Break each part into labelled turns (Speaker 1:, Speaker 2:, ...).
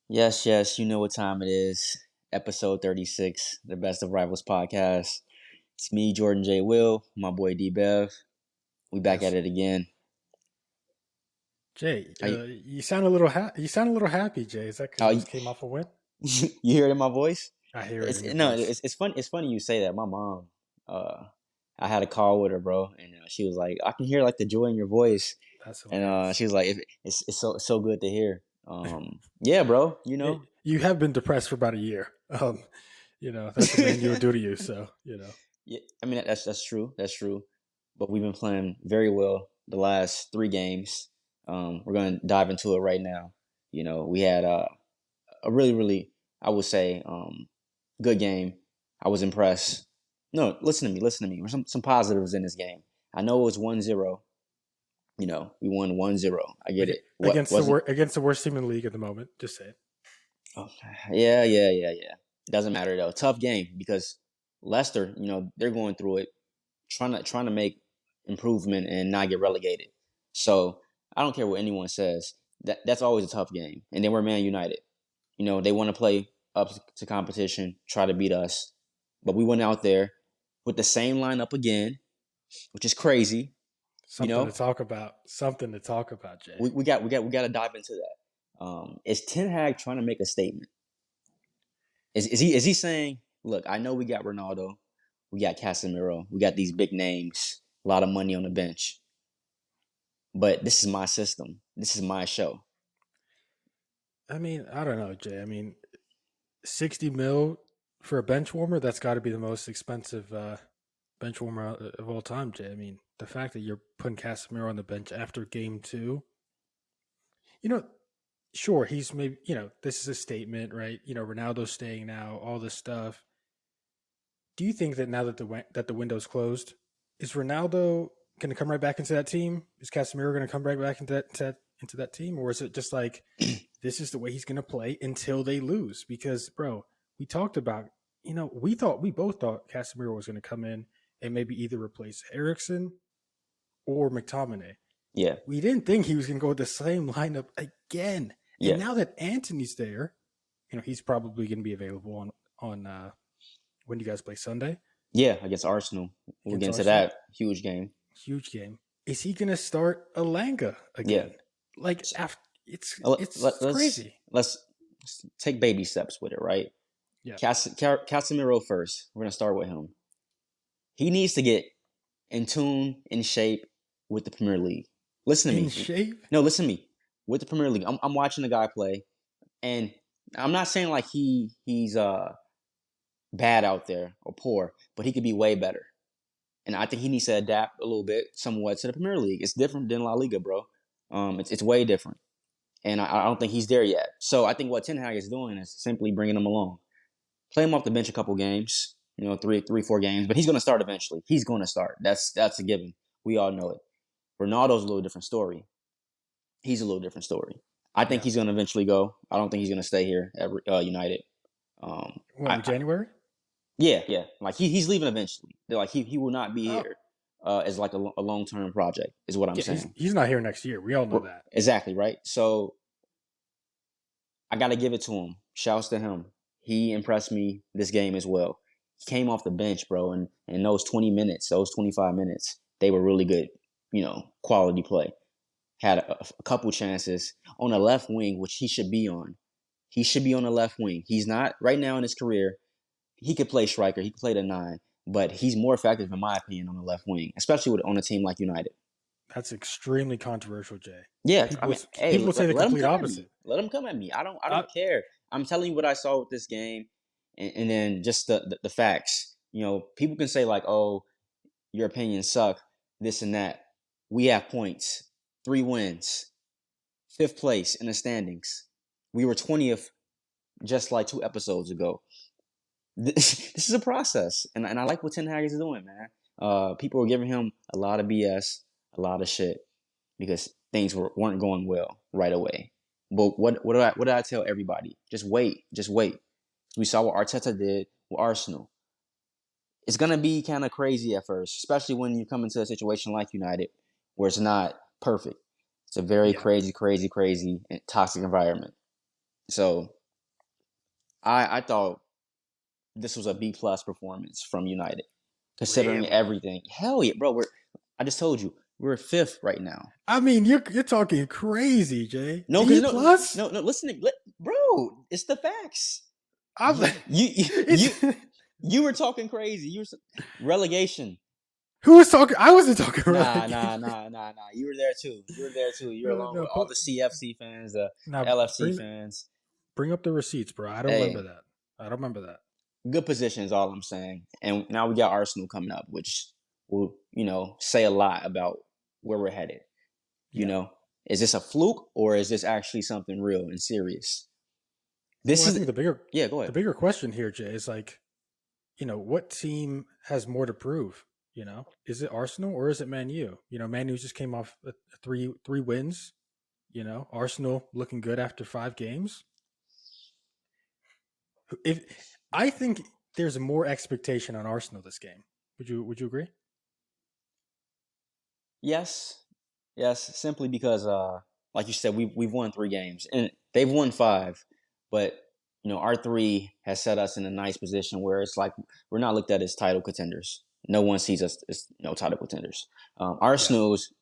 Speaker 1: Yes, yes, you know what time it is. Episode 36, the Best of Rivals podcast. It's me, Jordan J. Will, my boy D Bev. We back at
Speaker 2: Yes,
Speaker 1: it again.
Speaker 2: Jay.
Speaker 1: Are you,
Speaker 2: You sound a little you sound a little happy, Jay. Is that because
Speaker 1: oh,
Speaker 2: you
Speaker 1: you,
Speaker 2: just came off a win?
Speaker 1: you hear it in my voice?
Speaker 2: I hear it
Speaker 1: It's
Speaker 2: in your
Speaker 1: no,
Speaker 2: voice.
Speaker 1: it's funny. It's funny you say that. My mom, I had a call with her, bro, and she was like, "I can hear like the joy in your voice,"
Speaker 2: That's
Speaker 1: and
Speaker 2: hilarious.
Speaker 1: she was like, "It's so good to hear." Yeah, bro.
Speaker 2: Yeah, you have been depressed for about a year. That's what man you would do to you. So
Speaker 1: Yeah, I mean that's true. That's true. But we've been playing very well the last three games. We're going to dive into it right now. We had a really, I would say, good game. I was impressed. No, listen to me. Listen to me. There's some positives in this game. I know it was 1-0. We won 1-0. I get it. What
Speaker 2: against
Speaker 1: wasn't?
Speaker 2: against the worst team in the league at the moment. Just say it.
Speaker 1: Oh, yeah. Doesn't matter though. Tough game because Leicester, they're going through it, trying to make improvement and not get relegated. So I don't care what anyone says. That's always a tough game. And then we're Man United. They want to play up to competition, try to beat us. But we went out there with the same lineup again, which is crazy. You
Speaker 2: Something to
Speaker 1: know,
Speaker 2: talk about. Something to talk about, Jay.
Speaker 1: we got to dive into that. Is Ten Hag trying to make a statement? Is he saying, look, I know we got Ronaldo, we got Casemiro, we got these big names, a lot of money on the bench, but this is my system, this is my show.
Speaker 2: I mean, I don't know, Jay. I mean, 60 mil for a bench warmer. That's got to be the most expensive bench warmer of all time, Jay. I mean, the fact that you're putting Casemiro on the bench after game two, you know, sure, he's maybe, this is a statement, right? Ronaldo's staying now, all this stuff. Do you think that now that the window's closed, is Ronaldo going to come right back into that team? Is Casemiro going to come right back into that team, or is it just like this is the way he's going to play until they lose? Because, bro, we talked about, we both thought Casemiro was going to come in and maybe either replace Ericsson or McTominay.
Speaker 1: Yeah,
Speaker 2: We didn't think he was going to go with the same lineup again. And
Speaker 1: yeah,
Speaker 2: now that Anthony's there, he's probably going to be available on when you guys play Sunday
Speaker 1: yeah. Against Arsenal, we'll get
Speaker 2: against
Speaker 1: into
Speaker 2: Arsenal.
Speaker 1: that huge game.
Speaker 2: Huge game. Is he going to start Alanga
Speaker 1: Yeah,
Speaker 2: again? Like
Speaker 1: so,
Speaker 2: after it's
Speaker 1: let,
Speaker 2: it's
Speaker 1: let,
Speaker 2: it's
Speaker 1: let's
Speaker 2: crazy.
Speaker 1: let's take baby steps with it, right?
Speaker 2: Yeah.
Speaker 1: Casemiro first. We're gonna start with him. He needs to get in tune, in shape with the Premier League. Listen to
Speaker 2: In
Speaker 1: me.
Speaker 2: shape?
Speaker 1: No, listen to me. With the Premier League, I'm watching the guy play, and I'm not saying like he's bad out there or poor, but he could be way better. And I think he needs to adapt a little bit, somewhat, to the Premier League. It's different than La Liga, bro. It's way different, and I don't think he's there yet. So I think what Ten Hag is doing is simply bringing him along, play him off the bench a couple games, three, 4 games, but he's going to start eventually. He's going to start. That's a given. We all know it. Ronaldo's a little different story. He's a little different story. I think
Speaker 2: Yeah.
Speaker 1: he's going to eventually go. I don't think he's going to stay here at United.
Speaker 2: When January?
Speaker 1: Yeah. Like he's leaving eventually. Like he will not be
Speaker 2: Oh,
Speaker 1: here as like a long term project. Is what I'm
Speaker 2: yeah. He's
Speaker 1: saying.
Speaker 2: he's not here next year. We all know that.
Speaker 1: Exactly right. So I got to give it to him. Shouts to him. He impressed me this game as well. He came off the bench, bro, and in those 20 minutes, those 25 minutes, they were really good. Quality play. Had a couple chances on the left wing, which he should be on. He should be on the left wing. He's not right now in his career. He could play striker. He could play the 9, but he's more effective, in my opinion, on the left wing, especially on a team like United.
Speaker 2: That's extremely controversial, Jay.
Speaker 1: Yeah, I
Speaker 2: People
Speaker 1: mean,
Speaker 2: would
Speaker 1: hey,
Speaker 2: people would say the
Speaker 1: let him
Speaker 2: complete
Speaker 1: come at me.
Speaker 2: opposite.
Speaker 1: Let him come at me. I
Speaker 2: Uh,
Speaker 1: don't care. I'm telling you what I saw with this game, and then just the facts. People can say like, "Oh, your opinions suck," this and that. We have points, 3 wins, fifth place in the standings. We were 20th just like 2 episodes ago. This is a process, and I like what Ten Hag is doing, man. People are giving him a lot of BS, a lot of shit, because things weren't going well right away. But what did I tell everybody? Just wait, just wait. We saw what Arteta did with Arsenal. It's gonna be kind of crazy at first, especially when you come into a situation like United, where it's not perfect. It's a very
Speaker 2: yeah.
Speaker 1: crazy and toxic environment. So I thought this was a B+ performance from United, considering
Speaker 2: Really?
Speaker 1: everything. Hell yeah, bro. I just told you we're fifth right now.
Speaker 2: I mean, you're talking crazy, Jay.
Speaker 1: No,
Speaker 2: A
Speaker 1: because no,
Speaker 2: plus?
Speaker 1: no, no. Bro. It's the facts.
Speaker 2: I'm
Speaker 1: You, you,
Speaker 2: it's
Speaker 1: you, you were talking crazy. You were relegation.
Speaker 2: who was talking? I wasn't talking
Speaker 1: Nah, nah,
Speaker 2: relegation.
Speaker 1: nah, nah, nah. You were there too. You were there too. You're along
Speaker 2: No,
Speaker 1: with all the CFC fans, the
Speaker 2: now
Speaker 1: LFC
Speaker 2: bring
Speaker 1: fans.
Speaker 2: bring up the receipts, bro. I don't remember
Speaker 1: Hey,
Speaker 2: that. I don't remember that.
Speaker 1: good position is all I'm saying. And now we got Arsenal coming up, which will, say a lot about where we're headed. You
Speaker 2: Yeah.
Speaker 1: know, is this a fluke or is this actually something real and serious? This
Speaker 2: Well, I
Speaker 1: is,
Speaker 2: think
Speaker 1: yeah. Go
Speaker 2: the
Speaker 1: ahead.
Speaker 2: bigger question here, Jay, is like, what team has more to prove? Is it Arsenal or is it Man U? Man U just came off three wins. Arsenal looking good after 5 games. If I think there's more expectation on Arsenal this game, would you agree?
Speaker 1: Yes, yes. Simply because, like you said, we've won 3 games and they've won 5, but our 3 has set us in a nice position where it's like we're not looked at as title contenders. No one sees us as no title contenders.
Speaker 2: Yeah.
Speaker 1: Arsenal's.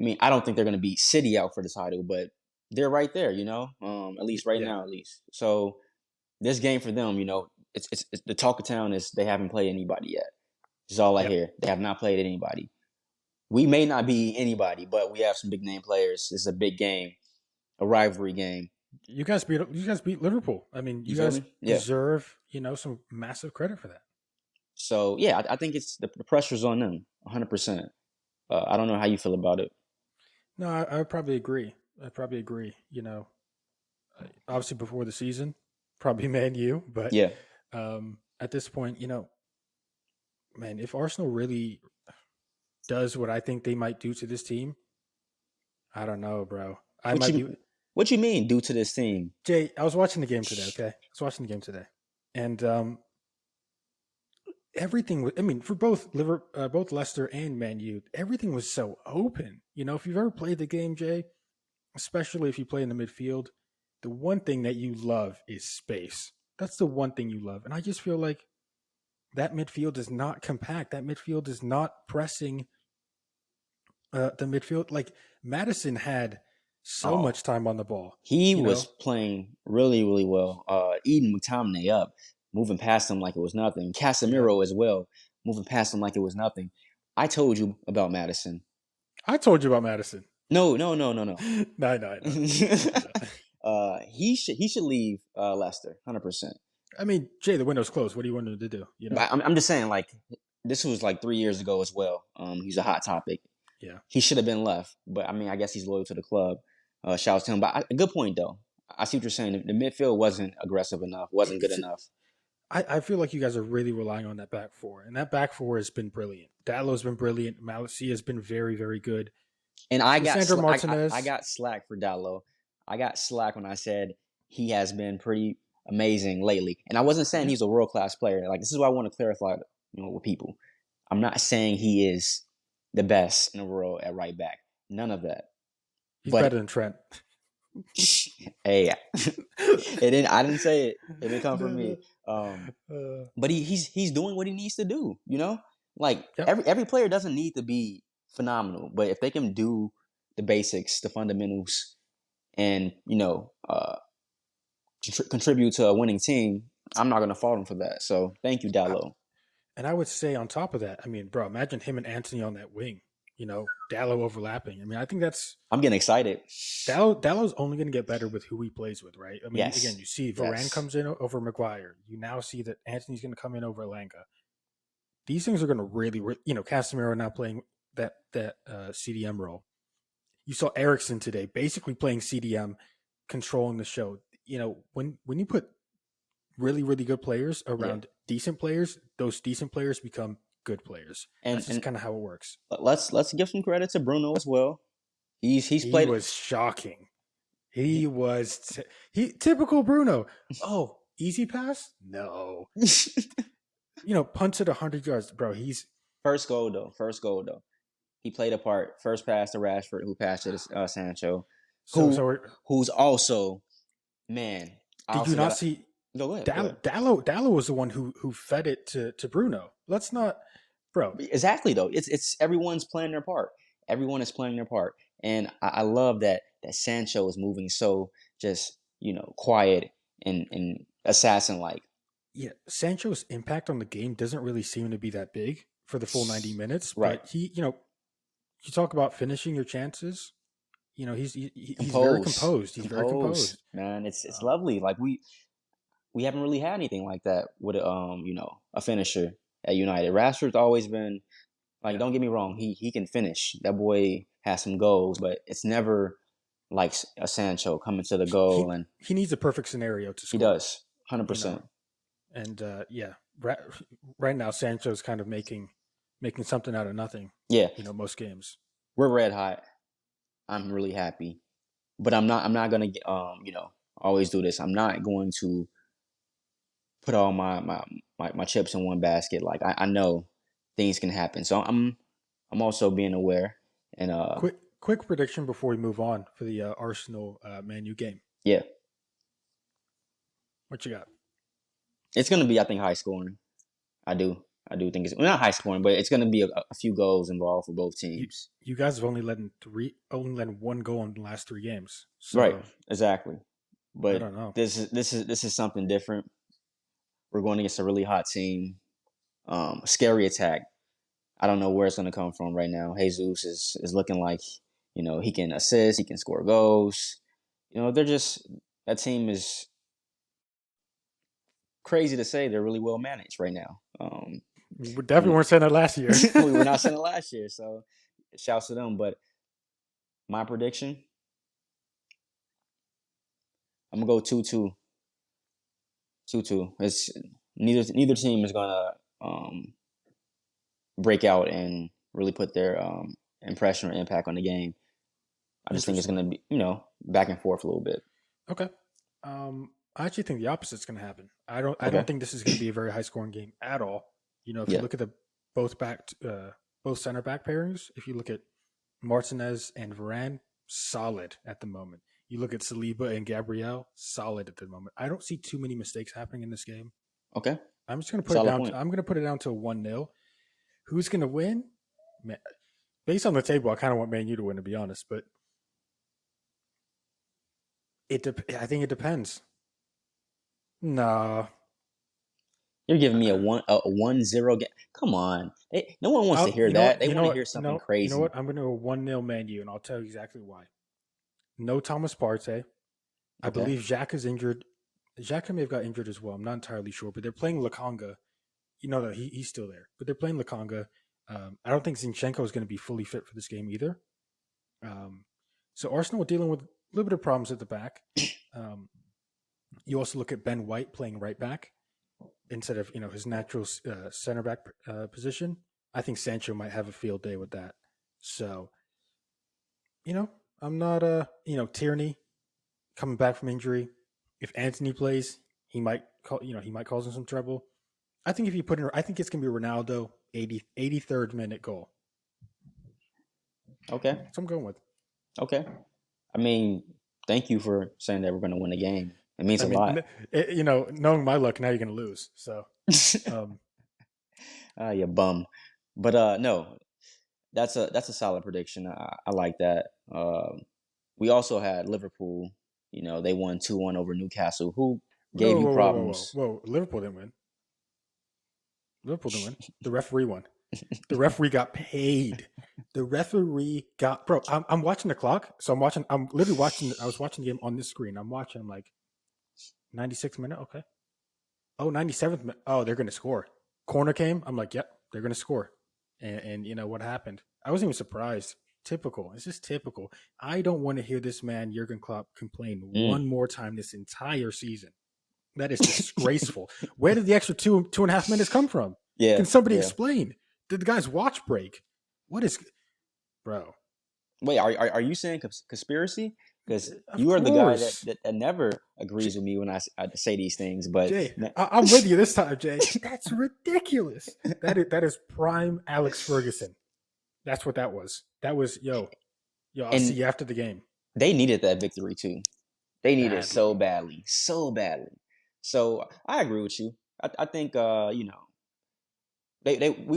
Speaker 1: I mean, I don't think they're going to beat City out for the title, but they're right there. At least right
Speaker 2: Yeah.
Speaker 1: now, at least. So this game for them, it's the talk of town is they haven't played anybody yet. This is all I
Speaker 2: Yep.
Speaker 1: hear. They have not played anybody. We may not be anybody, but we have some big name players. It's a big game, a rivalry game.
Speaker 2: You guys beat Liverpool. I mean,
Speaker 1: You
Speaker 2: you
Speaker 1: feel
Speaker 2: guys
Speaker 1: me? Yeah.
Speaker 2: deserve some massive credit for that.
Speaker 1: So yeah, I think it's the pressure's on them, 100%. I don't know how you feel about it.
Speaker 2: No, I would probably agree. I probably agree. Obviously before the season, probably Man U, but
Speaker 1: Yeah.
Speaker 2: at this point, man, if Arsenal really does what I think they might do to this team, I don't know, bro. I
Speaker 1: What
Speaker 2: might
Speaker 1: you
Speaker 2: be
Speaker 1: what you mean due to this team?
Speaker 2: Jay. I was watching the game today. Okay, I was watching the game today, and everything was. I mean, for both Leicester and Man U, everything was so open. If you've ever played the game, Jay, especially if you play in the midfield, the one thing that you love is space. That's the one thing you love, and I just feel like that midfield is not compact. That midfield is not pressing the midfield. Like Madison had so
Speaker 1: Oh,
Speaker 2: much time on the ball.
Speaker 1: he
Speaker 2: You
Speaker 1: was
Speaker 2: know,
Speaker 1: playing really, really well. Eating McTominay up, moving past him like it was nothing.
Speaker 2: yeah.
Speaker 1: Casemiro as well, moving past him like it was nothing. I told you about Madison.
Speaker 2: I told you about Madison.
Speaker 1: No, no, no, no, no.
Speaker 2: No, I know, I know, I know.
Speaker 1: He should leave Leicester, 100%.
Speaker 2: I mean, Jay, the window's closed. What do you want him to do?
Speaker 1: But I'm just saying, like, this was like 3 years ago as well. He's a hot topic.
Speaker 2: Yeah.
Speaker 1: He should have been left, but I mean, I guess he's loyal to the club. Shouts to him. But a good point though. I see what you're saying. The midfield wasn't aggressive enough. Wasn't good
Speaker 2: It's
Speaker 1: enough.
Speaker 2: I feel like you guys are really relying on that back four, and that back four has been brilliant. Dallow's been brilliant. Malacia has been very, very good.
Speaker 1: And I got
Speaker 2: Lissandro
Speaker 1: I
Speaker 2: Martinez.
Speaker 1: got slack for Dallo. I got slack when I said he has been pretty amazing lately. And I wasn't saying
Speaker 2: Yeah,
Speaker 1: he's a world class player. Like this is what I want to clarify, with people. I'm not saying he is the best in the world at right back. None of that.
Speaker 2: he's better
Speaker 1: But
Speaker 2: than Trent.
Speaker 1: hey, it didn't. I didn't say it. It didn't come from
Speaker 2: No,
Speaker 1: me.
Speaker 2: no.
Speaker 1: Um,
Speaker 2: Uh,
Speaker 1: but he's doing what he needs to do. Like
Speaker 2: yep.
Speaker 1: every player doesn't need to be phenomenal, but if they can do the basics, the fundamentals, and contribute to a winning team, I'm not gonna fault him for that. So thank you,
Speaker 2: I,
Speaker 1: Dallo.
Speaker 2: and I would say on top of that, I mean, bro, imagine him and Anthony on that wing. Dallow overlapping. I mean, I think that's
Speaker 1: I'm getting excited.
Speaker 2: Dallow's only going to get better with who he plays with, right? I mean, again,
Speaker 1: Yes,
Speaker 2: you see Varane
Speaker 1: yes,
Speaker 2: comes in over Maguire. You now see that Anthony's going to come in over Elanga. These things are going to really, Casemiro now playing that CDM role. You saw Ericsson today basically playing CDM, controlling the show. When you put really, really good players
Speaker 1: yeah.
Speaker 2: around decent players, those decent players become good players.
Speaker 1: And
Speaker 2: That's just
Speaker 1: and
Speaker 2: kind of how it works.
Speaker 1: let's give some credit to Bruno as well. He's
Speaker 2: He
Speaker 1: played.
Speaker 2: was shocking. He
Speaker 1: He,
Speaker 2: was he typical Bruno. Oh, easy pass? No. Punts at 100 yards, bro. He's
Speaker 1: First goal though. First goal though. He played a part. First pass to Rashford, who passed it to Sancho,
Speaker 2: so.
Speaker 1: who's also man. I
Speaker 2: Did you
Speaker 1: also
Speaker 2: not
Speaker 1: got.
Speaker 2: see?
Speaker 1: Go ahead. Go ahead.
Speaker 2: Dallo was the one who fed it to Bruno. Let's not, bro.
Speaker 1: Exactly though. It's everyone's playing their part. Everyone is playing their part, and I love that Sancho is moving so just quiet and assassin like.
Speaker 2: Yeah, Sancho's impact on the game doesn't really seem to be that big for the full 90 minutes,
Speaker 1: Right.
Speaker 2: but you talk about finishing your chances. He's very
Speaker 1: Composed.
Speaker 2: composed. He's very
Speaker 1: Composed,
Speaker 2: composed.
Speaker 1: man. It's
Speaker 2: Um,
Speaker 1: lovely. Like we haven't really had anything like that with a finisher at United. Rashford's always been like,
Speaker 2: yeah,
Speaker 1: don't get me wrong, he can finish. That boy has some goals, but it's never like a Sancho coming to the goal, and
Speaker 2: he needs a perfect scenario to
Speaker 1: he
Speaker 2: score.
Speaker 1: does 100%.
Speaker 2: And yeah, right now Sancho's kind of making something out of nothing.
Speaker 1: Yeah,
Speaker 2: Most games.
Speaker 1: we're red hot. I'm really happy, but I'm not gonna always do this. I'm not going to put all my chips in one basket. Like I know things can happen, so I'm also being aware and
Speaker 2: Quick prediction before we move on for the Arsenal Man U game.
Speaker 1: yeah,
Speaker 2: What you got?
Speaker 1: it's gonna be, I think, high scoring. I do think it's, well, not high scoring, but it's gonna be a few goals involved for both
Speaker 2: You
Speaker 1: teams.
Speaker 2: you guys have only let one goal in the last 3 games.
Speaker 1: Right,
Speaker 2: So
Speaker 1: exactly.
Speaker 2: I
Speaker 1: But
Speaker 2: don't know.
Speaker 1: this is something different. We're going against a really hot team. Scary attack. I don't know where it's going to come from right now. Jesus is looking like he can assist, he can score goals. They're just that team is crazy to say. They're really well managed right now.
Speaker 2: We definitely weren't saying that last year.
Speaker 1: We were not saying it last year, so shouts to them. But my prediction, I'm gonna go 2-2. 2-2. It's neither team is gonna break out and really put their impression or impact on the game. I just think it's
Speaker 2: Interesting.
Speaker 1: going to be, back and forth a little bit.
Speaker 2: Okay. I actually think the opposite's going to happen. I don't
Speaker 1: Okay.
Speaker 2: think this is going to be a very high scoring game at all. If you
Speaker 1: Yeah.
Speaker 2: look at the both center back pairings, if you look at Martinez and Varane, solid at the moment. You look at Saliba and Gabriel, solid at the moment. I don't see too many mistakes happening in this game.
Speaker 1: Okay.
Speaker 2: I'm just going to put it
Speaker 1: Solid
Speaker 2: down.
Speaker 1: point.
Speaker 2: I'm going to put it down to 1-0. Who's going to win? Man, based on the table, I kind of want Man U to win, to be honest. But I think it depends. Nah.
Speaker 1: You're giving me a 1-0 game. Come on. No one wants to hear
Speaker 2: You know
Speaker 1: that.
Speaker 2: what?
Speaker 1: They
Speaker 2: You know
Speaker 1: want to
Speaker 2: what?
Speaker 1: hear
Speaker 2: You
Speaker 1: something
Speaker 2: know. You know
Speaker 1: crazy.
Speaker 2: what? I'm going to go 1-0 Man U, and I'll tell you exactly why. No Thomas Partey. I
Speaker 1: Okay.
Speaker 2: believe Xhaka is injured. Xhaka may have got injured as well. I'm not entirely sure, but they're playing Lakanga. You know that he's still there, but they're playing Lakanga. I don't think Zinchenko is going to be fully fit for this game either. So Arsenal are dealing with a little bit of problems at the back. Um, you also look at Ben White playing right back instead of his natural center back position. I think Sancho might have a field day with that. So I'm not Tierney coming back from injury. If Anthony plays, he might cause him some trouble. I think if you put in, I think it's gonna be Ronaldo 83rd minute goal.
Speaker 1: Okay.
Speaker 2: That's what I'm going with.
Speaker 1: Okay. I mean, thank you for saying that we're going to win the game. It means
Speaker 2: I
Speaker 1: a
Speaker 2: mean,
Speaker 1: lot.
Speaker 2: knowing my luck, now you're gonna lose. So, um,
Speaker 1: You bum. But no, that's a solid prediction. I like that. We also had Liverpool. They won 2-1 over Newcastle, who
Speaker 2: whoa,
Speaker 1: gave you
Speaker 2: whoa, whoa, whoa, whoa,
Speaker 1: problems.
Speaker 2: whoa! Liverpool didn't win. Liverpool didn't win. The referee won. The referee got paid. The referee got bro. I'm watching the clock, so I'm watching. I'm literally watching. I was watching the game on this screen. I'm watching. I'm like, 96th minute. Okay. Oh, 97th minute. Oh, they're gonna score. Corner came. I'm like, yep, they're gonna score. And you know what happened? I wasn't even surprised. Typical. It's just typical. I don't want to hear this man Jurgen Klopp complain
Speaker 1: Mm.
Speaker 2: one more time this entire season. That is disgraceful. Where did the extra 2.5 minutes come from?
Speaker 1: Yeah,
Speaker 2: Can somebody
Speaker 1: yeah.
Speaker 2: explain? Did the guy's watch break? What is, bro?
Speaker 1: Wait, are you saying conspiracy? Because
Speaker 2: Of
Speaker 1: you are the guy that,
Speaker 2: course,
Speaker 1: that that never agrees with me when I say these things. But
Speaker 2: Jay. I'm with you this time, Jay. That's ridiculous. That is prime Alex Ferguson. That's what that was. That was yo. I'll see
Speaker 1: and
Speaker 2: you after the game.
Speaker 1: they needed that victory too. They needed it so
Speaker 2: Badly.
Speaker 1: badly, so badly. So I agree with you. I think we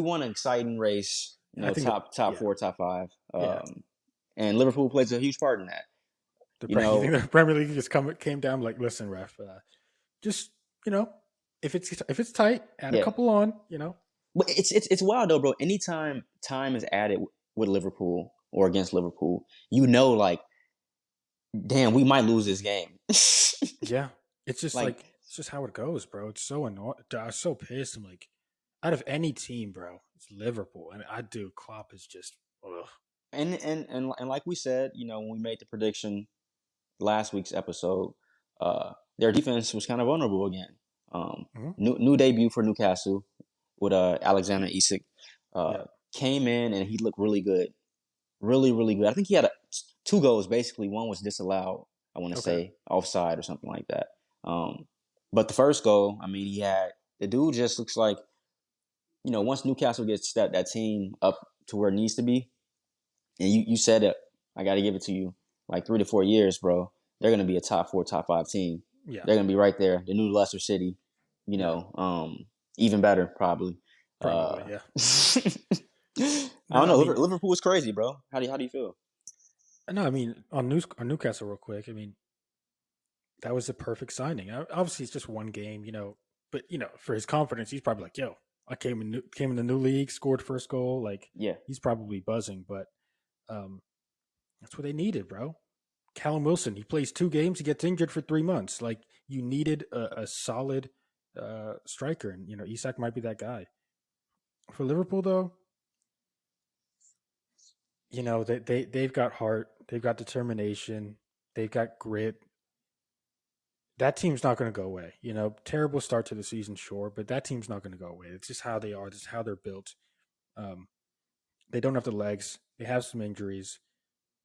Speaker 1: want an exciting race.
Speaker 2: I think
Speaker 1: Top
Speaker 2: yeah,
Speaker 1: four, top five.
Speaker 2: yeah.
Speaker 1: And Liverpool plays a huge part in that. You
Speaker 2: You think
Speaker 1: know,
Speaker 2: the Premier League just came down like, listen, ref, just you know, if it's tight, add a
Speaker 1: yeah.
Speaker 2: couple on, you know.
Speaker 1: But it's wild though, bro. Anytime time is added with Liverpool or against Liverpool, like, damn, we might lose this game.
Speaker 2: Yeah, it's just
Speaker 1: Like,
Speaker 2: like it's just how it goes, bro. It's so annoying. I was so pissed. I'm like, out of any team, bro, it's Liverpool. I mean, I do. Klopp is just, ugh.
Speaker 1: and like we said, when we made the prediction last week's episode, their defense was kind of vulnerable again.
Speaker 2: Mhm.
Speaker 1: New debut for Newcastle with Alexander Isak.
Speaker 2: Yeah.
Speaker 1: Came in and he looked really good, really really good. I think he had two goals basically. One was disallowed. I want to
Speaker 2: Okay.
Speaker 1: say offside or something like that. But the first goal, I mean, the dude just looks like, once Newcastle gets that team up to where it needs to be, and you said it, I got to give it to you, like 3 to 4 years, bro. They're gonna be a top four, top five team.
Speaker 2: Yeah.
Speaker 1: They're gonna be right there, the new Leicester City. You
Speaker 2: Yeah.
Speaker 1: know, even better probably.
Speaker 2: Probably. Yeah.
Speaker 1: I
Speaker 2: No,
Speaker 1: don't
Speaker 2: I
Speaker 1: know.
Speaker 2: mean,
Speaker 1: Liverpool is crazy, bro. How do you feel?
Speaker 2: no, I mean on Newcastle real quick. I mean, that was a perfect signing. Obviously, it's just one game, but for his confidence, he's probably like, "Yo, I came in the new league, scored first goal." Like,
Speaker 1: Yeah,
Speaker 2: he's probably buzzing, but um, that's what they needed, bro. Callum Wilson, he plays 2 games, he gets injured for 3 months. Like, you needed a solid striker, and Isak might be that guy. For Liverpool, though, they've got heart, they've got determination, they've got grit. That team's not going to go away. Terrible start to the season, sure, but that team's not going to go away. It's just how they are. It's how they're built. Um, they don't have the legs. They have some injuries,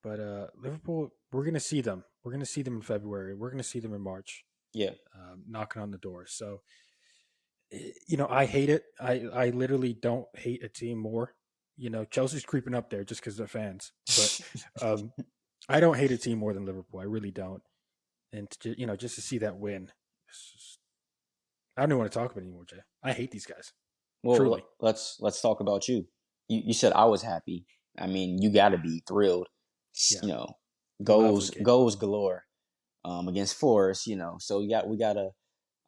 Speaker 2: but Liverpool, we're going to see them. We're going to see them in February. We're going to see them in March,
Speaker 1: yeah.
Speaker 2: knocking on the door. So, I hate it. I literally don't hate a team more. Chelsea's creeping up there just because they're fans, but um, I don't hate a team more than Liverpool. I really don't. And just to see that win, I don't even want to talk about it anymore, Jay. I hate these guys.
Speaker 1: Well,
Speaker 2: Truly.
Speaker 1: let's talk about you. You said I was happy. I mean, you got to be thrilled.
Speaker 2: Yeah.
Speaker 1: You know,
Speaker 2: Lovely game.
Speaker 1: goals galore. Against Forest. So we gotta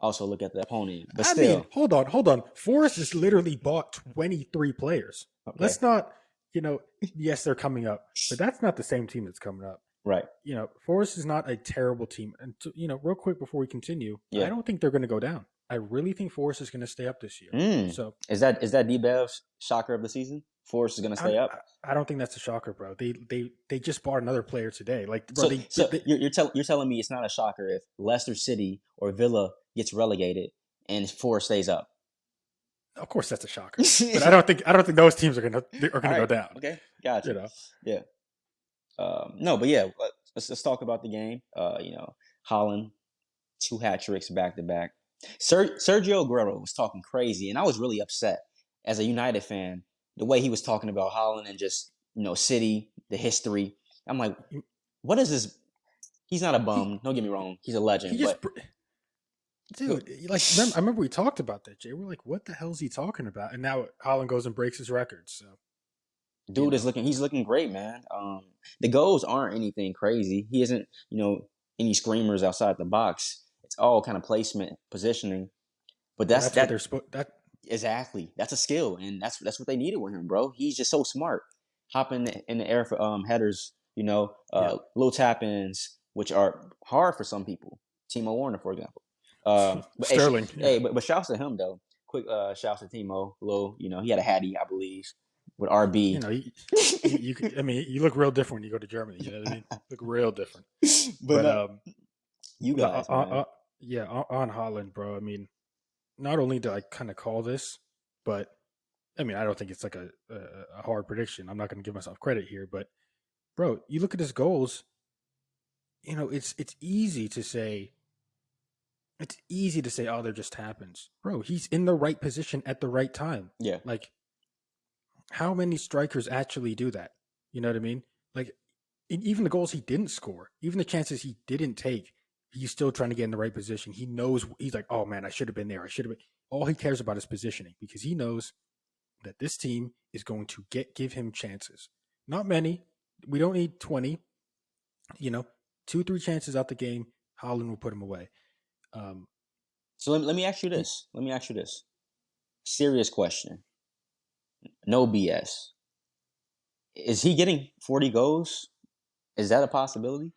Speaker 1: also look at the opponent. But
Speaker 2: I mean,
Speaker 1: still,
Speaker 2: hold on. Forest has literally bought 23 players.
Speaker 1: okay,
Speaker 2: Let's not, yes, they're coming up, but that's not the same team that's coming up.
Speaker 1: right?
Speaker 2: Forest is not a terrible team. And, real quick before we continue, I
Speaker 1: Yeah.
Speaker 2: don't think they're going to go down. I really think Forest is going to stay up this year. So
Speaker 1: Is that D-Bev's shocker of the season? Forest is gonna
Speaker 2: I,
Speaker 1: stay up.
Speaker 2: I don't think that's a shocker, bro. They just bought another player today. Like, bro,
Speaker 1: So
Speaker 2: they,
Speaker 1: so
Speaker 2: they
Speaker 1: you're telling me it's not a shocker if Leicester City or Villa gets relegated and Forest stays up.
Speaker 2: of course that's a shocker. But I don't think those teams are
Speaker 1: All
Speaker 2: gonna go
Speaker 1: right.
Speaker 2: down.
Speaker 1: Okay. Gotcha.
Speaker 2: You know.
Speaker 1: Yeah. No, but yeah, let's talk about the game. Haaland, 2 hat tricks back to back. Sergio Aguero was talking crazy, and I was really upset as a United fan. The way he was talking about Haaland and just City, the history. I'm like, what is this? He's not a
Speaker 2: He
Speaker 1: bum. Don't get me wrong. He's a
Speaker 2: he
Speaker 1: legend,
Speaker 2: just
Speaker 1: but
Speaker 2: dude, like, I remember we talked about that, Jay. We're like, what the hell is he talking about? And now Holland goes and breaks his records. So you
Speaker 1: dude is
Speaker 2: know,
Speaker 1: looking. He's looking great, man. The goals aren't anything crazy. He isn't, any screamers outside the box. It's all kind of placement, positioning. But
Speaker 2: well,
Speaker 1: that's
Speaker 2: that's what they're
Speaker 1: that
Speaker 2: supposed. That
Speaker 1: exactly. That's a skill, and that's what they needed with him, bro. He's just so smart, hopping in the air for headers.
Speaker 2: yeah,
Speaker 1: Little tap ins, which are hard for some people. Timo Werner, for example. But hey,
Speaker 2: Sterling. Yeah,
Speaker 1: but shouts to him though. Quick shouts to Timo. Little, he had a hattie, I believe, with RB.
Speaker 2: I mean, you look real different when you go to Germany. You know what I mean? Look real different.
Speaker 1: But
Speaker 2: But
Speaker 1: you guys, man.
Speaker 2: yeah, on Holland, bro. I mean, not only do I kind of call this, but I mean, I don't think it's like a hard prediction. I'm not going to give myself credit here, but bro, you look at his goals. It's easy to say. It's easy to say, oh, there just happens, bro. He's in the right position at the right time.
Speaker 1: Yeah.
Speaker 2: Like, how many strikers actually do that? You know what I mean? Like, even the goals he didn't score, even the chances he didn't take, he's still trying to get in the right position. He knows he's like, oh man, I should have been there. I should have been. All he cares about is positioning because he knows that this team is going to give him chances. Not many. We don't need 20. 2-3 chances out the game. Haaland will put him away.
Speaker 1: So let me ask you this. Serious question. No BS. Is he getting 40 goals? Is that a possibility?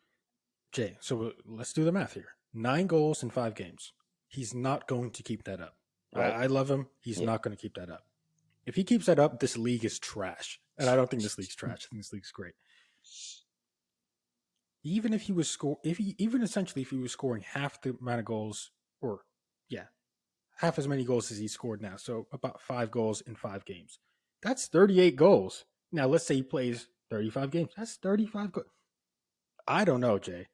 Speaker 2: Jay, so let's do the math here. 9 goals in 5 games. He's not going to keep that up. Right. I love him. He's not going to keep that up. If he keeps that up, this league is trash. And I don't think this league's trash. I think this league's great. Even if he was if he was scoring half the amount of goals, half as many goals as he scored now, so about 5 goals in 5 games. That's 38 goals. Now, let's say he plays 35 games. That's 35 goals. I don't know, Jay.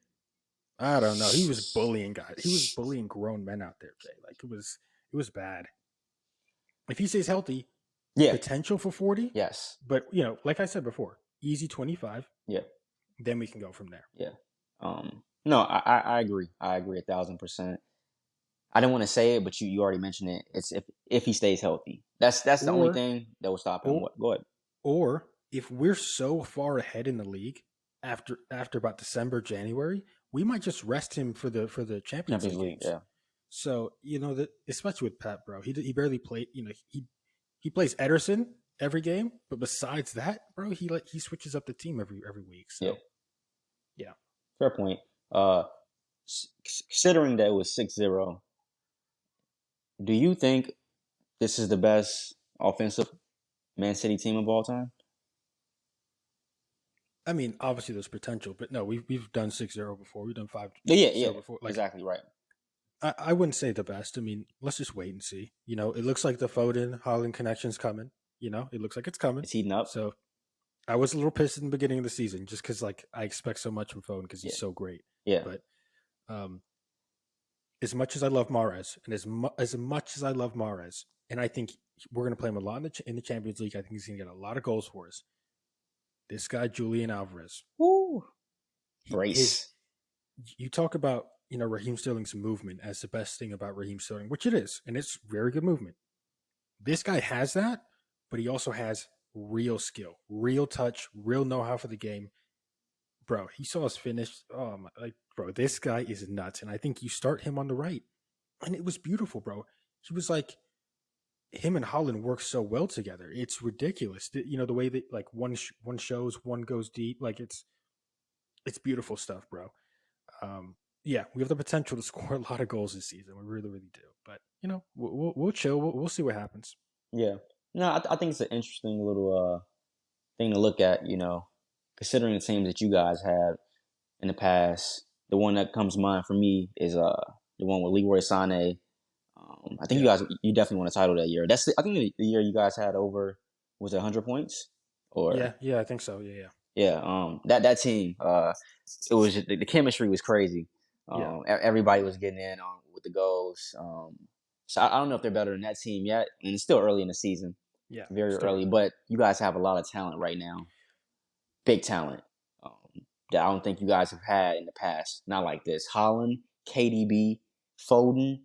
Speaker 2: I don't know. He was bullying guys. He was bullying grown men out there, Jay. Like, it was bad. If he stays healthy, potential for 40.
Speaker 1: Yes.
Speaker 2: But, like I said before, easy 25.
Speaker 1: Yeah.
Speaker 2: Then we can go from there.
Speaker 1: Yeah. No, I agree. I agree 1,000%. I didn't want to say it, but you already mentioned it. It's if he stays healthy. That's the only thing that will stop him. Go ahead.
Speaker 2: Or if we're so far ahead in the league after about December, January, we might just rest him for the Champions League.
Speaker 1: Yeah.
Speaker 2: So especially with Pep, bro, he barely played. He plays Ederson every game, but besides that, bro, he switches up the team every week. So yeah.
Speaker 1: Fair point. Considering that it was 6-0, do you think this is the best offensive Man City team of all time?
Speaker 2: I mean, obviously there's potential, but no, we've done 6-0 before. We've done 5-0 before. Like,
Speaker 1: exactly right.
Speaker 2: I wouldn't say the best. I mean, let's just wait and see. It looks like the Foden Haaland connection's coming. It looks like it's coming.
Speaker 1: It's heating up.
Speaker 2: So I was a little pissed in the beginning of the season just because I expect so much from Foden because he's so great.
Speaker 1: Yeah.
Speaker 2: But as much as I love Mahrez, and as much as I love Mahrez, and I think we're going to play him a lot in the Champions League. I think he's going to get a lot of goals for us. This guy, Julian Alvarez.
Speaker 1: Woo! Brace.
Speaker 2: You talk about, Raheem Sterling's movement as the best thing about Raheem Sterling, which it is, and it's very good movement. This guy has that, but he also has real skill, real touch, real know-how for the game. Bro, he saw us finish. Oh my, bro, this guy is nuts. And I think you start him on the right. And it was beautiful, bro. He was like, him and Haaland work so well together. It's ridiculous. The way that one shows, one goes deep. Like it's beautiful stuff, bro. We have the potential to score a lot of goals this season. We really, really do. But we'll chill. We'll see what happens.
Speaker 1: Yeah. No, I think it's an interesting little thing to look at. Considering the teams that you guys had in the past, the one that comes to mind for me is the one with Leroy Sané. I think you definitely won a title that year. I think the year you guys had over, was it 100 points? Or
Speaker 2: yeah, I think so. Yeah.
Speaker 1: Yeah. That team, it was just, the chemistry was crazy. Everybody was getting in with the goals. So I don't know if they're better than that team yet, and it's still early in the season.
Speaker 2: Yeah,
Speaker 1: very early. But you guys have a lot of talent right now. Big talent that I don't think you guys have had in the past. Not like this. Haaland, KDB, Foden.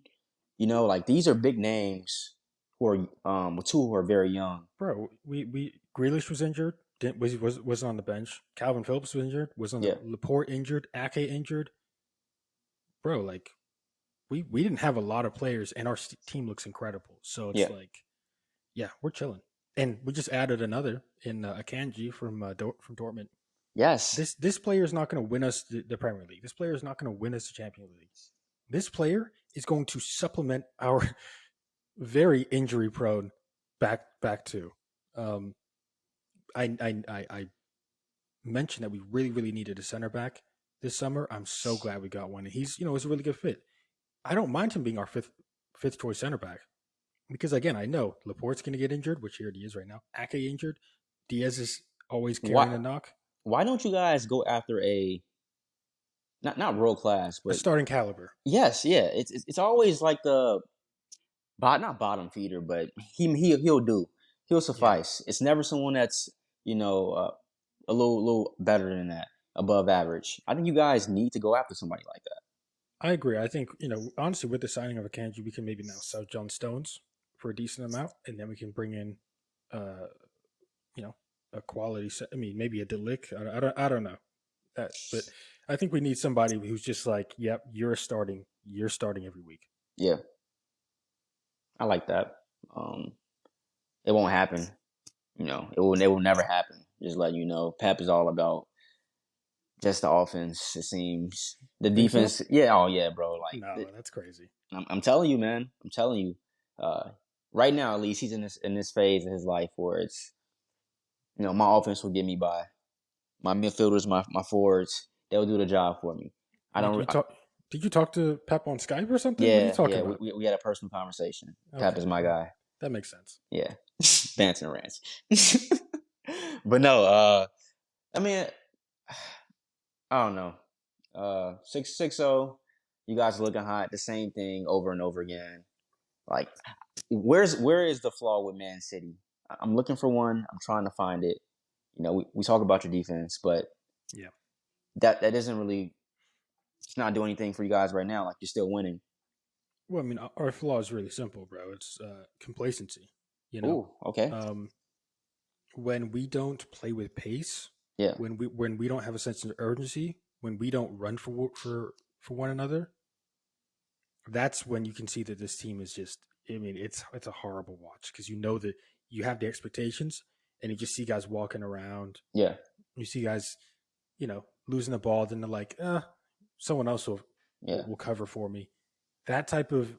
Speaker 1: These are big names who are two who are very young.
Speaker 2: Bro, we Grealish was injured. Wasn't on the bench. Calvin Phillips was injured. Was on the Laporte injured. Ake injured. Bro, we didn't have a lot of players, and our team looks incredible. So it's we're chilling. And we just added another in Akanji from Dortmund.
Speaker 1: Yes.
Speaker 2: This player is not going to win us the Premier League. This player is not going to win us the Champions League. This player is going to supplement our very injury prone back two. I mentioned that we really, really needed a center back this summer. I'm so glad we got one. And he's a really good fit. I don't mind him being our fifth choice center back. Because, again, I know Laporte's going to get injured, which here he is right now. Ake injured. Diaz is always carrying a knock.
Speaker 1: Why don't you guys go after a not world class, but
Speaker 2: a starting caliber?
Speaker 1: Yes, yeah. It's always like the not bottom feeder, but he'll do. He'll suffice. Yeah. It's never someone that's a little better than that, above average. I think you guys need to go after somebody like that.
Speaker 2: I agree. I think, honestly, with the signing of Akanji, we can maybe now sell John Stones for a decent amount, and then we can bring in, uh, you know, a quality. I mean, maybe a Delic. I don't know that, but I think we need somebody who's just like, yep, you're starting. You're starting every week.
Speaker 1: Yeah, I like that. It won't happen. It will never happen. Just let you know, Pep is all about just the offense. It seems the
Speaker 2: You think so?
Speaker 1: defense. Yeah, oh yeah, bro.
Speaker 2: No, that's crazy.
Speaker 1: I'm telling you, man. I'm telling you. Uh, right now, at least, he's in this phase of his life where it's my offense will get me by. My midfielders, my forwards, they'll do the job for me. I
Speaker 2: Like
Speaker 1: don't.
Speaker 2: you talk. Did you talk to Pep on Skype or something? What are you
Speaker 1: Yeah,
Speaker 2: talking
Speaker 1: yeah.
Speaker 2: about?
Speaker 1: We had a personal conversation. Pep
Speaker 2: Okay,
Speaker 1: is my
Speaker 2: well,
Speaker 1: guy.
Speaker 2: that makes sense.
Speaker 1: Yeah, dancing rants. But no, I mean, I don't know. 6-0. You guys are looking hot. The same thing over and over again. Like, where is the flaw with Man City? I'm looking for one. I'm trying to find it. We talk about your defense, but
Speaker 2: Yeah.
Speaker 1: that isn't really. It's not doing anything for you guys right now. Like, you're still winning.
Speaker 2: Well, I mean, our flaw is really simple, bro. It's complacency. You know,
Speaker 1: Ooh, okay.
Speaker 2: um, when we don't play with pace,
Speaker 1: Yeah,
Speaker 2: when we don't have a sense of urgency, when we don't run for one another, that's when you can see that this team is just. I mean, it's a horrible watch because you know that you have the expectations, and you just see guys walking around.
Speaker 1: yeah,
Speaker 2: You see guys, losing the ball, then they're like, someone else will,
Speaker 1: yeah,
Speaker 2: will cover for me. That type of,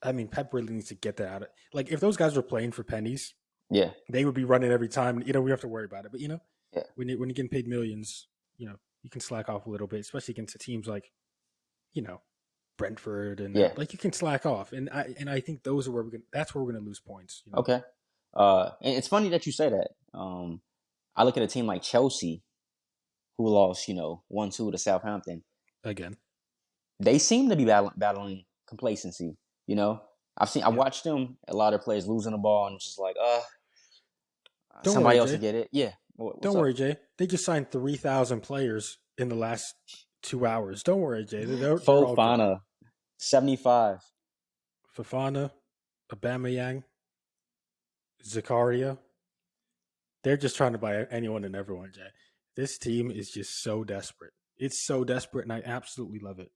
Speaker 2: I mean, Pep really needs to get that out of. Like, if those guys were playing for pennies,
Speaker 1: yeah,
Speaker 2: they would be running every time. We have to worry about it. But
Speaker 1: yeah.
Speaker 2: when you're getting paid millions, you can slack off a little bit, especially against teams like, you know, Brentford and
Speaker 1: Yeah.
Speaker 2: that. Like, you can slack off, and I think those are where we're gonna. That's where we're gonna lose points.
Speaker 1: Okay. And it's funny that you say that. I look at a team like Chelsea, who lost, 1-2 to Southampton.
Speaker 2: Again.
Speaker 1: They seem to be battling complacency. You know, I
Speaker 2: Yeah.
Speaker 1: watched them. A lot of players losing the ball and just like,
Speaker 2: Don't
Speaker 1: somebody
Speaker 2: worry,
Speaker 1: else will
Speaker 2: Jay.
Speaker 1: get it. Yeah. What's
Speaker 2: Don't
Speaker 1: up?
Speaker 2: worry, Jay. They just signed 3,000 players in the last 2 hours. Don't worry, Jay. They're all good.
Speaker 1: Fofana, 75.
Speaker 2: Fafana, Aubameyang, Zakaria. They're just trying to buy anyone and everyone, Jay. This team is just so desperate. It's so desperate, and I absolutely love it.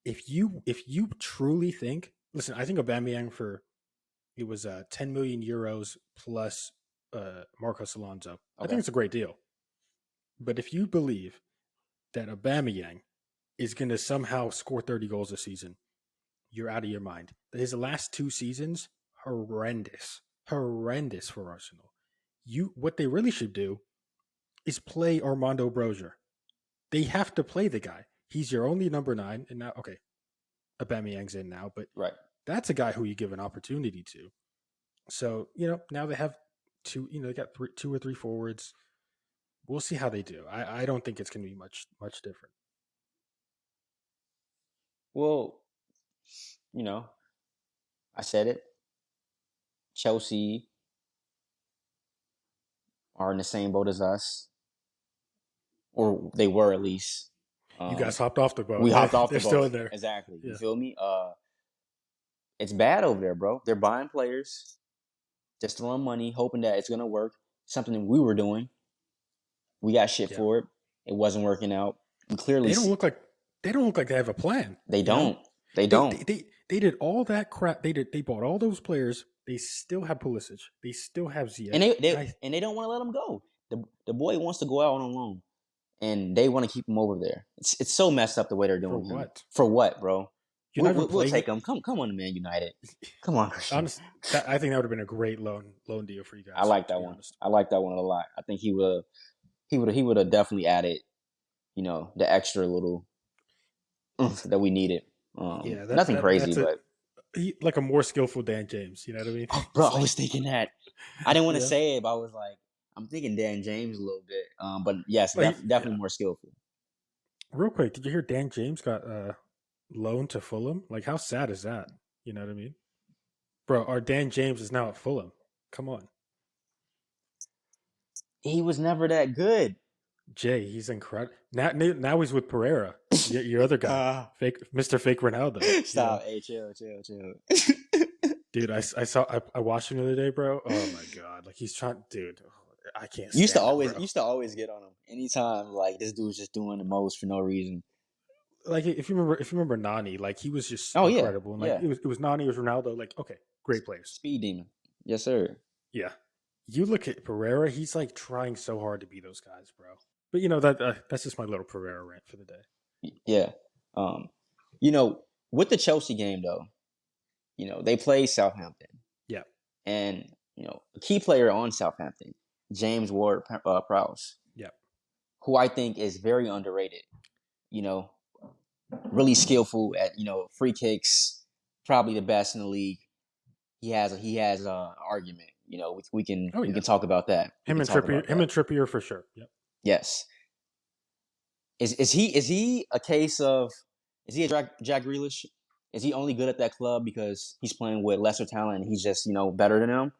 Speaker 2: If you truly think, listen, I think Aubameyang for it was 10 million euros plus Marcos Alonso. I
Speaker 1: Okay.
Speaker 2: think it's a great deal. But if you believe that Aubameyang is going to somehow score 30 goals a season, you're out of your mind. His last 2 seasons, horrendous for Arsenal. What they really should do is play Armando Brozier. They have to play the guy. He's your only number 9, and now okay, Aubameyang's in now, but
Speaker 1: Right.
Speaker 2: that's a guy who you give an opportunity to. So now they have two. They got 2 or 3 forwards. We'll see how they do. I don't think it's going to be much different.
Speaker 1: Well, I said it. Chelsea are in the same boat as us, or they were at least.
Speaker 2: You guys hopped off the boat.
Speaker 1: We hopped off
Speaker 2: They're
Speaker 1: the
Speaker 2: still
Speaker 1: boat.
Speaker 2: in there.
Speaker 1: Exactly. You
Speaker 2: Yeah.
Speaker 1: feel me? It's bad over there, bro. They're buying players, just throwing money, hoping that it's gonna work. Something that we were doing. We got shit
Speaker 2: Yeah.
Speaker 1: for it. It wasn't working out. We clearly
Speaker 2: They don't look like they have a plan.
Speaker 1: they
Speaker 2: You know,
Speaker 1: don't. They
Speaker 2: they
Speaker 1: don't.
Speaker 2: they they, they did all that crap. They bought all those players. They still have Pulisic. They still have Ziyech.
Speaker 1: And
Speaker 2: And
Speaker 1: they
Speaker 2: I
Speaker 1: and they don't want to let him go. The boy wants to go out on loan, and they want to keep him over there. It's so messed up the way they're
Speaker 2: for
Speaker 1: doing him.
Speaker 2: what?
Speaker 1: For what, bro?
Speaker 2: You're not even
Speaker 1: We'll
Speaker 2: playing
Speaker 1: take
Speaker 2: it.
Speaker 1: him. Come on, Man United. Come on, Christian.
Speaker 2: Honest, I think that would have been a great loan deal for you
Speaker 1: I
Speaker 2: guys.
Speaker 1: like
Speaker 2: To
Speaker 1: that
Speaker 2: be
Speaker 1: one.
Speaker 2: honest.
Speaker 1: I like that one a lot. I think he would have definitely added, the extra little oomph that we needed.
Speaker 2: Yeah,
Speaker 1: Nothing crazy,
Speaker 2: that's
Speaker 1: but
Speaker 2: like a more skillful Dan James. You know what I mean?
Speaker 1: bro,
Speaker 2: It's
Speaker 1: I
Speaker 2: like
Speaker 1: was thinking that. I didn't want to
Speaker 2: yeah,
Speaker 1: say it, but I was like, I'm thinking Dan James a little bit. But yes,
Speaker 2: like
Speaker 1: definitely
Speaker 2: yeah.
Speaker 1: more skillful.
Speaker 2: Real quick, did you hear Dan James got loaned to Fulham? Like, how sad is that? You know what I mean, bro? Our Dan James is now at Fulham. Come on.
Speaker 1: He was never that good.
Speaker 2: Jay, he's incredible. Now he's with Pereira, your other guy, fake Mr. Fake Ronaldo.
Speaker 1: Stop. Hey, chill.
Speaker 2: Dude, I watched him the other day, bro. Oh my god, like he's trying, dude. I can't
Speaker 1: Used to
Speaker 2: stand him,
Speaker 1: always
Speaker 2: bro.
Speaker 1: used to always get on him anytime like this dude's just doing the most for no reason.
Speaker 2: Like if you remember Nani, like he was just
Speaker 1: Oh yeah,
Speaker 2: incredible, and like
Speaker 1: yeah.
Speaker 2: it was Nani, it was Ronaldo. Like okay, great players.
Speaker 1: Speed demon. Yes, sir.
Speaker 2: Yeah, you look at Pereira, he's like trying so hard to be those guys, bro. But that's just my little Pereira rant for the day.
Speaker 1: Yeah. Um, with the Chelsea game though, they play Southampton,
Speaker 2: Yeah,
Speaker 1: and a key player on Southampton, James Ward-Prowse,
Speaker 2: yeah.
Speaker 1: who I think is very underrated. You know, really skillful at free kicks, probably the best in the league. He has a argument. We can
Speaker 2: Oh
Speaker 1: we
Speaker 2: yeah,
Speaker 1: can talk about that. We
Speaker 2: him
Speaker 1: can
Speaker 2: and
Speaker 1: talk
Speaker 2: Trippier,
Speaker 1: about
Speaker 2: him
Speaker 1: that.
Speaker 2: and Trippier for sure. Yep.
Speaker 1: Yes. Is he a case of is he a Jack Grealish? Is he only good at that club because he's playing with lesser talent and he's just better than them?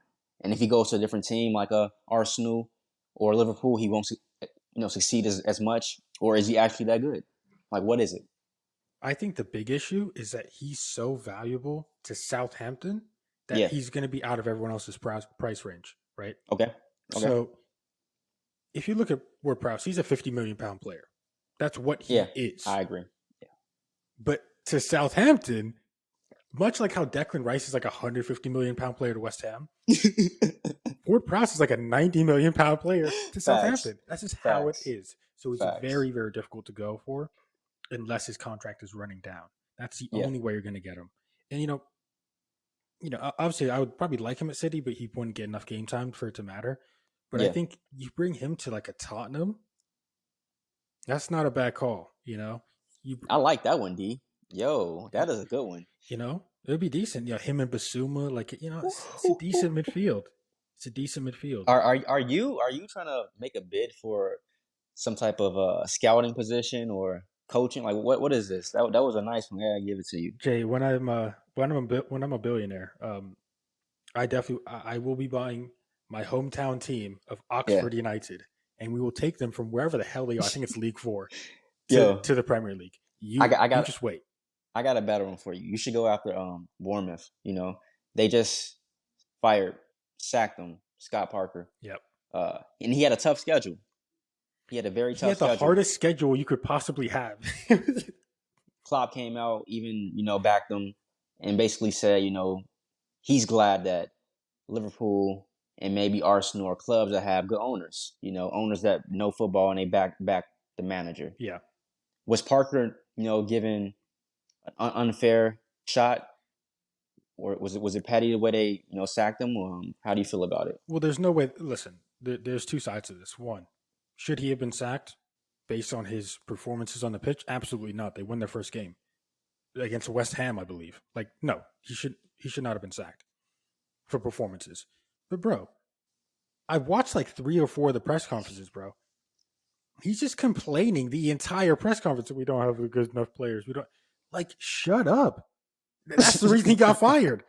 Speaker 1: And if he goes to a different team like a Arsenal or Liverpool, he won't succeed as much. Or is he actually that good? Like, what is it?
Speaker 2: I think the big issue is that he's so valuable to Southampton that
Speaker 1: Yeah.
Speaker 2: he's going to be out of everyone else's price range, right?
Speaker 1: Okay. Okay.
Speaker 2: So if you look at Ward Prowse, he's a 50 million pound player. That's what he
Speaker 1: Yeah,
Speaker 2: is.
Speaker 1: I agree.
Speaker 2: But to Southampton, much like how Declan Rice is like a 150 million pound player to West Ham, Ward Prowse is like a 90 million pound player to Southampton. That's just how it
Speaker 1: Facts.
Speaker 2: is. So he's
Speaker 1: Facts.
Speaker 2: very, very difficult to go for unless his contract is running down. That's the
Speaker 1: Yeah.
Speaker 2: only way you're going to get him. And obviously I would probably like him at City, but he wouldn't get enough game time for it to matter. But I
Speaker 1: Yeah.
Speaker 2: think you bring him to like a Tottenham, that's not a bad call. You
Speaker 1: I like that one, D. Yo, that is a good one.
Speaker 2: it'd be decent. Him and Basuma, like it's a decent midfield. It's a decent midfield.
Speaker 1: Are you trying to make a bid for some type of scouting position or coaching? Like what is this? That was a nice one. Yeah, I give it to you.
Speaker 2: Jay, when I'm a billionaire, I will be buying my hometown team of
Speaker 1: Yeah.
Speaker 2: Oxford United, and we will take them from wherever the hell they are. I think it's League 4
Speaker 1: Yo,
Speaker 2: to the Premier League.
Speaker 1: I got I
Speaker 2: You
Speaker 1: got
Speaker 2: just wait.
Speaker 1: I got a better one for you. You should go after Bournemouth. They just sacked him, Scott Parker.
Speaker 2: Yep.
Speaker 1: And he had a tough schedule. He had a very
Speaker 2: He
Speaker 1: tough
Speaker 2: had the
Speaker 1: schedule.
Speaker 2: hardest schedule you could possibly have.
Speaker 1: Klopp came out, even backed him, and basically said, he's glad that Liverpool and maybe Arsenal are clubs that have good owners. Owners that know football and they back the manager.
Speaker 2: Yeah.
Speaker 1: Was Parker, given an unfair shot, or was it petty the way they sacked him? How do you feel about it?
Speaker 2: Well, there's no way. Listen, there's two sides to this. One, should he have been sacked based on his performances on the pitch? Absolutely not. They win their first game against West Ham, I believe. Like, no, he should not have been sacked for performances. But bro, I watched like 3 or 4 of the press conferences, bro. He's just complaining the entire press conference that we don't have good enough players. We don't shut up. That's the reason he got fired.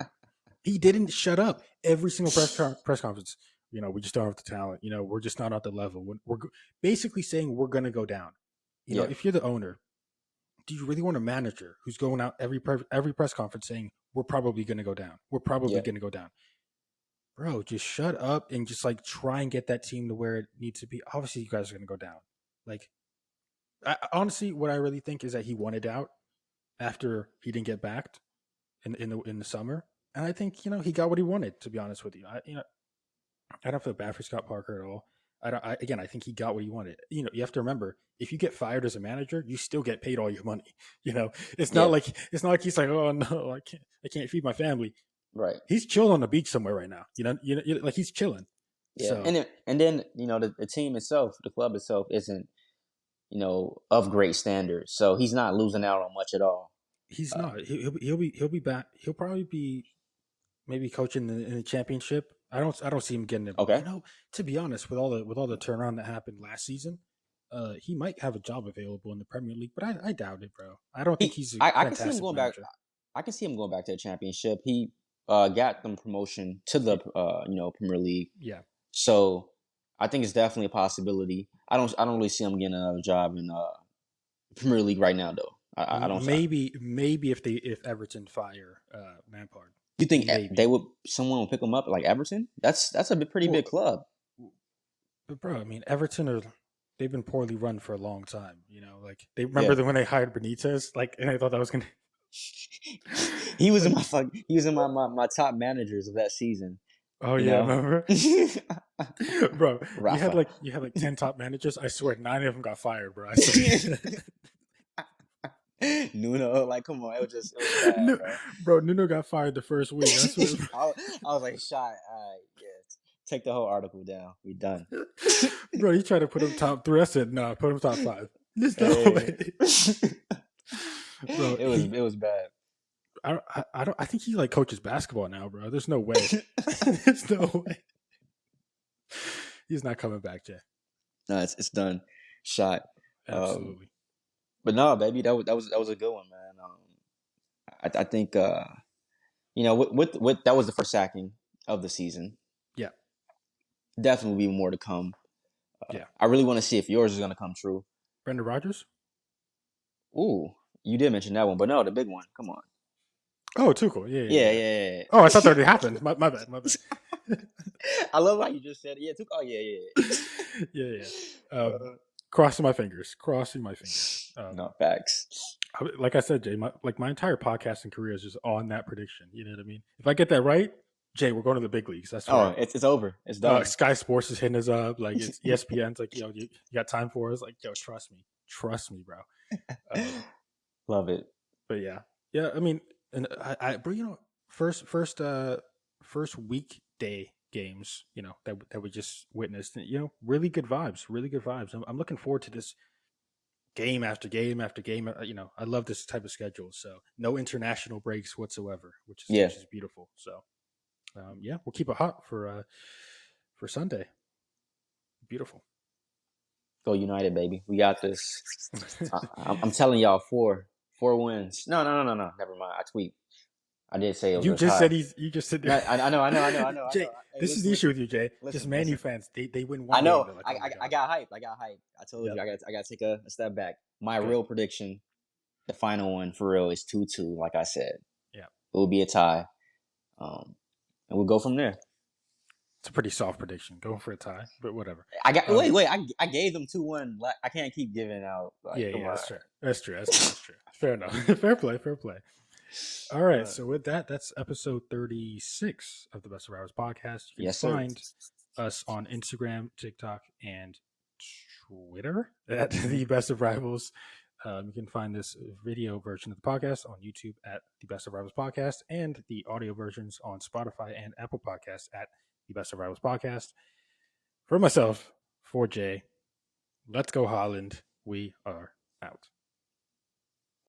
Speaker 2: He didn't shut up. Every single press conference. We just don't have the talent. We're just not at the level. We're basically saying we're going to go down. If you're the owner, do you really want a manager who's going out every press conference saying we're probably going to go down? We're probably going to go down. Bro, just shut up and just try and get that team to where it needs to be. Obviously, you guys are going to go down. Honestly, what I really think is that he wanted out after he didn't get backed in the summer, and I think he got what he wanted. To be honest with you, I don't feel bad for Scott Parker at all. I think he got what he wanted. You have to remember, if you get fired as a manager, you still get paid all your money. It's not like he's like, oh no, I can't feed my family.
Speaker 1: Right.
Speaker 2: He's chilling on the beach somewhere right now. Like he's chilling.
Speaker 1: Yeah.
Speaker 2: So,
Speaker 1: and then the team itself, the club itself, isn't of great standards, so he's not losing out on much at all.
Speaker 2: He's not. He'll be back. He'll probably be maybe coaching in the championship. I don't see him getting it.
Speaker 1: Okay.
Speaker 2: To be honest, with all the turnaround that happened last season, he might have a job available in the Premier League, but I doubt it, bro. I don't think he's.
Speaker 1: I can see him going
Speaker 2: manager.
Speaker 1: back. I can see him going back to the championship. He got them promotion to the Premier League.
Speaker 2: Yeah.
Speaker 1: So I think it's definitely a possibility. I don't really see him getting another job in Premier League right now, though. I don't.
Speaker 2: Maybe if Everton fire Lampard,
Speaker 1: You think
Speaker 2: maybe.
Speaker 1: someone will pick him up like Everton? That's a pretty
Speaker 2: Well,
Speaker 1: big club.
Speaker 2: but bro, I mean, they've been poorly run for a long time. You know, like they remember
Speaker 1: Yeah.
Speaker 2: when they hired Benitez, like, and I thought that was gonna
Speaker 1: he was in
Speaker 2: like,
Speaker 1: my top managers of that season.
Speaker 2: oh
Speaker 1: You
Speaker 2: yeah,
Speaker 1: know,
Speaker 2: remember, bro?
Speaker 1: Rafa.
Speaker 2: You had like 10 top managers. I swear, 9 of them got fired, bro. I swear.
Speaker 1: Nuno, like, come on, it was bad,
Speaker 2: No,
Speaker 1: bro.
Speaker 2: bro, Nuno got fired the first week. I swear,
Speaker 1: I was like, shot. All right, yeah, take the whole article down. We done.
Speaker 2: bro. He tried to put him top 3. I said, no, put him top 5. There's no
Speaker 1: Hey.
Speaker 2: way, bro.
Speaker 1: It was bad.
Speaker 2: I think he like coaches basketball now, bro. There's no way. There's no way. He's not coming back, Jay.
Speaker 1: No, it's done. Shot.
Speaker 2: Absolutely.
Speaker 1: But no, baby, that was a good one, man. I think with that was the first sacking of the season.
Speaker 2: Yeah.
Speaker 1: Definitely be more to come.
Speaker 2: Yeah.
Speaker 1: I really want to see if yours is gonna come true.
Speaker 2: Brendan Rodgers?
Speaker 1: Ooh, you did mention that one, but no, the big one. Come on.
Speaker 2: Oh, Tuchel.
Speaker 1: Yeah.
Speaker 2: Oh, I thought that already happened. My bad.
Speaker 1: I love how you just said it. Yeah, oh
Speaker 2: Yeah. Crossing my fingers.
Speaker 1: No, facts.
Speaker 2: Like I said, Jay, my entire podcasting career is just on that prediction. You know what I mean? If I get that right, Jay, we're going to the big leagues. That's right.
Speaker 1: It's over. It's done.
Speaker 2: Sky Sports is hitting us up. Like it's ESPN's like, yo, you got time for us? Like, yo, trust me, bro.
Speaker 1: Love it.
Speaker 2: But yeah. I mean, and but first weekday games, that we just witnessed. Really good vibes. I'm looking forward to this game after game after game. I love this type of schedule. So no international breaks whatsoever, which is beautiful. So we'll keep it hot for Sunday. Beautiful.
Speaker 1: Go United, baby. We got this. I'm telling y'all, four wins. No. Never mind. I tweet. I did say it was
Speaker 2: You just
Speaker 1: high.
Speaker 2: said you just said
Speaker 1: I know.
Speaker 2: Jay,
Speaker 1: Hey,
Speaker 2: this is the issue with you, Jay. Just Man U fans, they win one
Speaker 1: I know.
Speaker 2: game. Like, oh
Speaker 1: I got hype. I told you. I got to take a step back. My real prediction, the final one for real, is 2-2. Like I said,
Speaker 2: yeah,
Speaker 1: it will be a tie, and we'll go from there.
Speaker 2: It's a pretty soft prediction, going for a tie, but whatever.
Speaker 1: Wait. I gave them 2-1. Like, I can't keep giving out. Like,
Speaker 2: That's true. Fair enough. Fair play. All right. So with that, that's episode 36 of the Best of Rivals podcast. You can find us on Instagram, TikTok, and Twitter at the Best of Rivals. You can find this video version of the podcast on YouTube at the Best of Rivals podcast, and the audio versions on Spotify and Apple Podcasts at the Best of Rivals podcast. For myself, for Jay, let's go Haaland. We are out.